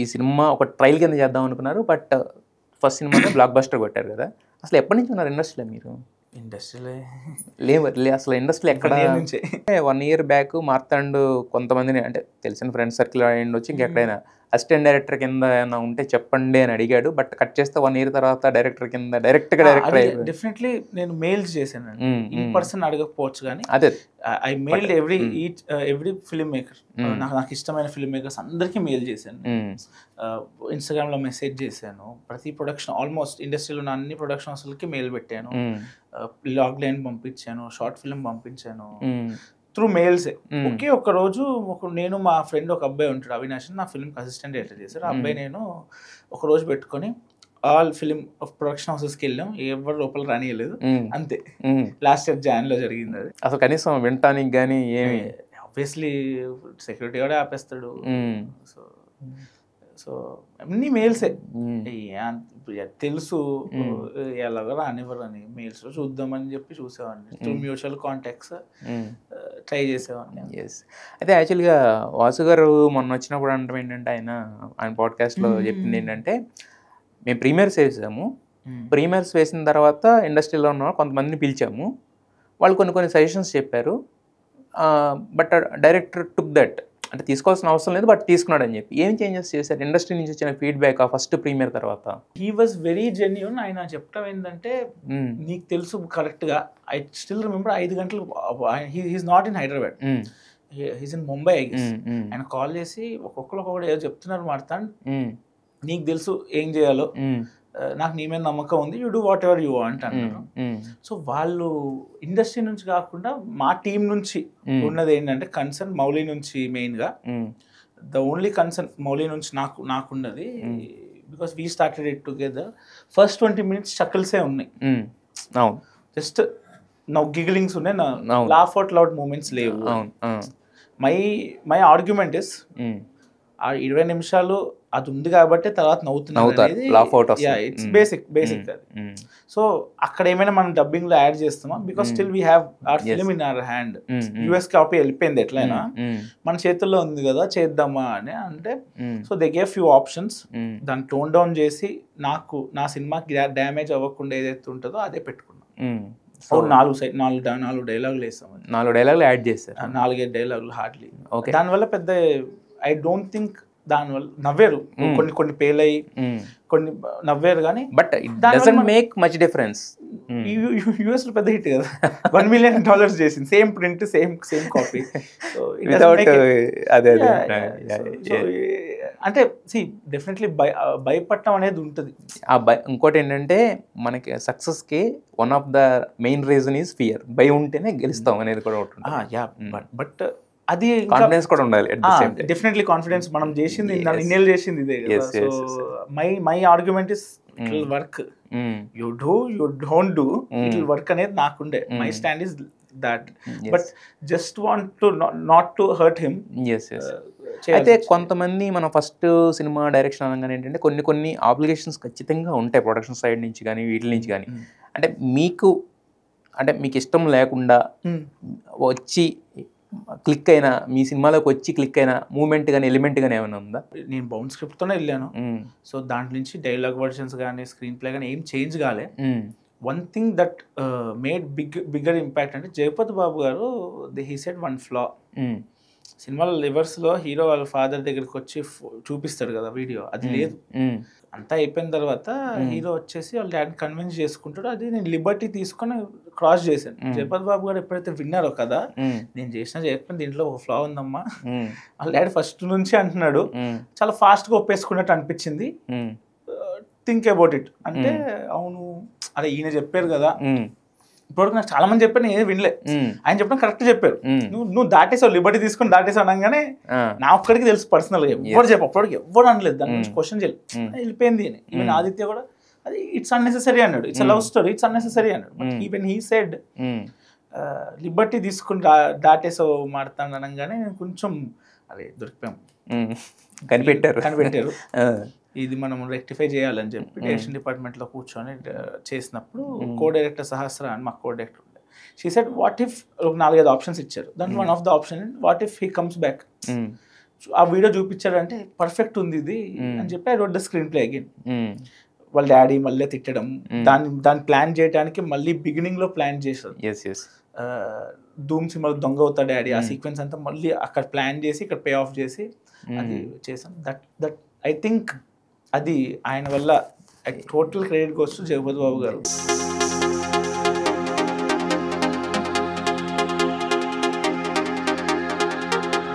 ఈ సినిమా ఒక ట్రైల్ కింద చేద్దాం అనుకున్నారు, బట్ ఫస్ట్ సినిమానే బ్లాక్ బస్టర్ కొట్టారు కదా. అసలు ఎప్పటి నుంచి ఉన్నారు ఇండస్ట్రీలో మీరు? ఇండస్ట్రీలో అసలు ఇండస్ట్రీలో ఎక్కడ? 1 year బ్యాక్ మార్తాండు కొంతమందిని, అంటే తెలిసిన ఫ్రెండ్ సర్కిల్ అయ్యండి వచ్చి ఇంకెక్కడైనా అసిస్టెంట్ డైరెక్టర్ కింద ఏమైనా ఉంటే చెప్పండి అని అడిగాడు. బట్ కట్ చేస్తే 1 year తర్వాత డైరెక్టర్ కింద డైరెక్టర్ అయ్యారు. డెఫినెట్లీ నేను మెయిల్స్ చేశాను, ఇన్ పర్సన్ అడగకపోవచ్చు కానీ అదే I mail every film maker, నాకు ఇష్టమైన ఫిల్మ్ మేకర్స్ అందరికీ మెయిల్ చేశాను, ఇన్స్టాగ్రామ్లో మెసేజ్ చేశాను, ప్రతి ప్రొడక్షన్ ఆల్మోస్ట్ ఇండస్ట్రీలో ఉన్న అన్ని ప్రొడక్షన్ హౌస్లకి మెయిల్ పెట్టాను, లాగ్ లైన్ పంపించాను, షార్ట్ ఫిల్మ్ పంపించాను, త్రూ మెయిల్సే. ఒకే ఒక రోజు నేను మా ఫ్రెండ్ ఒక అబ్బాయి ఉంటాడు అవినాష్, నా ఫిల్మ్కి అసిస్టెంట్ డైరెక్టర్ చేశారు. ఆ అబ్బాయి నేను ఒక రోజు పెట్టుకొని ఆల్ ఫిలిం ప్రొడక్షన్ హౌసెస్కి వెళ్ళాం, ఎవరు లోపల రానియలేదు, అంతే. లాస్ట్ ఇయర్ జాన్లో జరిగింది అది. అసలు కనీసం వినటానికి కానీ ఏమి, ఆబ్వియస్లీ సెక్యూరిటీ కూడా ఆపేస్తాడు. సో అన్ని మెయిల్సే, తెలుసు ఎలాగో రానివ్వరు అని మెయిల్స్లో చూద్దామని చెప్పి చూసేవాడిని, త్రూ మ్యూచువల్ కాంటాక్ట్స్ ట్రై చేసేవాడిని. ఎస్. అయితే యాక్చువల్గా వాసు గారు మొన్న వచ్చినప్పుడు అంటే ఏంటంటే ఆయన పాడ్కాస్ట్లో చెప్పింది ఏంటంటే, మేము ప్రీమియర్స్ వేసాము, ప్రీమియర్స్ వేసిన తర్వాత ఇండస్ట్రీలో ఉన్న కొంతమందిని పిలిచాము, వాళ్ళు కొన్ని సజెషన్స్ చెప్పారు, బట్ డైరెక్టర్ టుక్ దట్, అంటే తీసుకోవాల్సిన అవసరం లేదు బట్ తీసుకున్నాడు అని చెప్పి. ఏం చేంజెస్ చేశారు ఇండస్ట్రీ నుంచి వచ్చిన ఫీడ్బ్యాక్ ఆ ఫస్ట్ ప్రీమియర్ తర్వాత? He was very genuine. ఆయన చెప్పడం ఏంటంటే, నీకు తెలుసు కరెక్ట్గా, ఐ స్టిల్ రిమెంబర్ 5 గంటలు, he's not in Hyderabad, he's in Mumbai I guess. ఆయన కాల్ చేసి ఒక్కొక్కరు ఏదో చెప్తున్నారు మాట్లాడు, నీకు తెలుసు ఏం చేయాలో, నాకు నీ మీద నమ్మకం ఉంది, you do what ever you want అన్నారు. సో వాళ్ళు ఇండస్ట్రీ నుంచి కాకుండా మా టీం నుంచి ఉన్నది ఏంటంటే కన్సర్న్ మౌలి నుంచి మెయిన్గా, ద ఓన్లీ కన్సర్న్ మౌలి నుంచి నాకున్నది, because we started it together. First 20 minutes చక్కల్సే ఉన్నాయి, జస్ట్ గిగ్లింగ్స్ ఉన్నాయి, లాఫ్ అవుట్ లౌడ్ మూమెంట్స్ లేవు. మై ఆర్గ్యుమెంట్ ఇస్, ఆ 20 నిమిషాలు అది ఉంది కాబట్టి తర్వాత నవ్వుతున్నారు, ఇట్స్ బేసిక్ అది. సో అక్కడ ఏమైనా మనం డబ్బింగ్ లో యాడ్ చేస్తామా, because still we have our film in our hand. US copy వెళ్ళిపోయింది ఎట్లయినా, మన చేతుల్లో ఉంది కదా చేద్దామా అని అంటే, so they gave few options, దాన్ని టోన్ డౌన్ చేసి నా సినిమాకి డ్యామేజ్ అవ్వకుండా ఏదైతే ఉంటుందో అదే పెట్టుకున్నాం. సో 4 డైలాగులు వేస్తాం, 4 డైలాగులు యాడ్ చేస్తారు, 4-5 డైలాగులు హార్డ్లీ. దానివల్ల పెద్ద ఐ డోంట్ థింక్, దానివల్ల నవ్వేరు, కొన్ని పేలయి కొన్ని నవ్వేరు, కానీ but it doesn't make much difference. US లో పెద్ద హిట్ కదా, $1 million చేసింది, సేమ్ ప్రింట్ సేమ్ కాపీ. అంటే డెఫినెట్లీ భయపడటం అనేది ఉంటుంది. ఇంకోటి ఏంటంటే, మనకి సక్సెస్కి one of the main reason is fear. భయం ఉంటేనే గెలుస్తాం అనేది కూడా ఉంటుంది. బట్ అది కాన్ఫిడెన్స్ కూడా ఉండాలి. డెఫినెట్లీ కాన్ఫిడెన్స్, మనం చేసింది ఇన్నేళ్ళు చేసింది ఇదే కదా. So my argument is it will work, you don't do, it will work అనేది నాకుండే. My stand is that, but just want to not to hurt him. అయితే కొంతమంది మనం ఫస్ట్ సినిమా డైరెక్షన్ అనగానే ఏంటంటే కొన్ని ఆబ్లిగేషన్స్ ఖచ్చితంగా ఉంటాయి ప్రొడక్షన్ సైడ్ నుంచి కానీ వీటి నుంచి కానీ. అంటే మీకు ఇష్టం లేకుండా వచ్చి క్లిక్ అయినా, మీ సినిమాలోకి వచ్చి క్లిక్ అయిన మూమెంట్ కానీ ఎలిమెంట్ కానీ ఏమైనా ఉందా? నేను బౌండ్ స్క్రిప్ట్తోనే వెళ్ళాను, సో దాంట్లో నుంచి డైలాగ్ వర్షన్స్ కానీ స్క్రీన్ ప్లే కానీ ఏం చేంజ్ కాలే. One thing that made bigger impact అంటే, జగపతి బాబు గారు హీ సెడ్ వన్ ఫ్లా. సినిమాలో లివర్స్లో హీరో వాళ్ళ ఫాదర్ దగ్గరికి వచ్చి చూపిస్తాడు కదా వీడియో, అది లేదు. అంతా అయిపోయిన తర్వాత హీరో వచ్చేసి వాళ్ళ డాడీని కన్విన్స్ చేసుకుంటాడు, అది నేను లిబర్టీ తీసుకొని క్రాస్ చేశాను. జగపతి బాబు గారు ఎప్పుడైతే విన్నారో కదా, నేను చేయకపోయినా దీంట్లో ఒక ఫ్లా ఉందమ్మా, వాళ్ళ డాడీ ఫస్ట్ నుంచి అంటున్నాడు, చాలా ఫాస్ట్గా ఒప్పేసుకున్నట్టు అనిపించింది. థింక్ అబౌట్ ఇట్ అంటే, అవును అదే ఈయన చెప్పారు కదా, ఇప్పటివరకు నాకు చాలా మంది చెప్పారు, నేను ఏది వినలే, ఆయన చెప్పడం కరెక్ట్ చెప్పారు. నువ్వు దాటేసావు, లిబర్టీ తీసుకొని దాటేసావు అనగానే నా ఒక్కడికి తెలుసు పర్సనల్గా, అప్పటికి ఎవరు అనలేదు, దాని గురించి క్వశ్చన్ చేయలేదు, వెళ్ళిపోయింది అని. ఈవెన్ ఆదిత్య కూడా అది ఇట్స్ అన్నెసెసరీ అన్నాడు, it's love story, it's unnecessary అన్నాడు. But even he said liberty తీసుకుని దాటేసావు మాడతాను అనగానే కొంచెం అదే దొరికిపోయాం, కనిపెట్టారు. ఇది మనం రెక్టిఫై చేయాలని చెప్పి డైరెక్షన్ డిపార్ట్మెంట్లో కూర్చొని చేసినప్పుడు కో డైరెక్టర్ సహస్ర అని మా కో డైరెక్టర్ ఉండే, she said what if 4-5 options ఇచ్చారు, దాంట్లో one of the option what if he comes back. ఆ వీడియో చూపించాడంటే పర్ఫెక్ట్ ఉంది ఇది అని చెప్పి I wrote the screen play again. వాళ్ళ డాడీ మళ్ళీ తిట్టడం, దాన్ని ప్లాన్ చేయడానికి మళ్ళీ బిగినింగ్ లో ప్లాన్ చేశారు. ధూమ్ సినిమాలో దొంగ అవుతా డాడీ ఆ సీక్వెన్స్ అంతా మళ్ళీ అక్కడ ప్లాన్ చేసి ఇక్కడ పే ఆఫ్ చేసి అది చేసాం. దట్ ఐ థింక్ అది ఆయన వల్ల total credit goes to Jagapathi Babu గారు.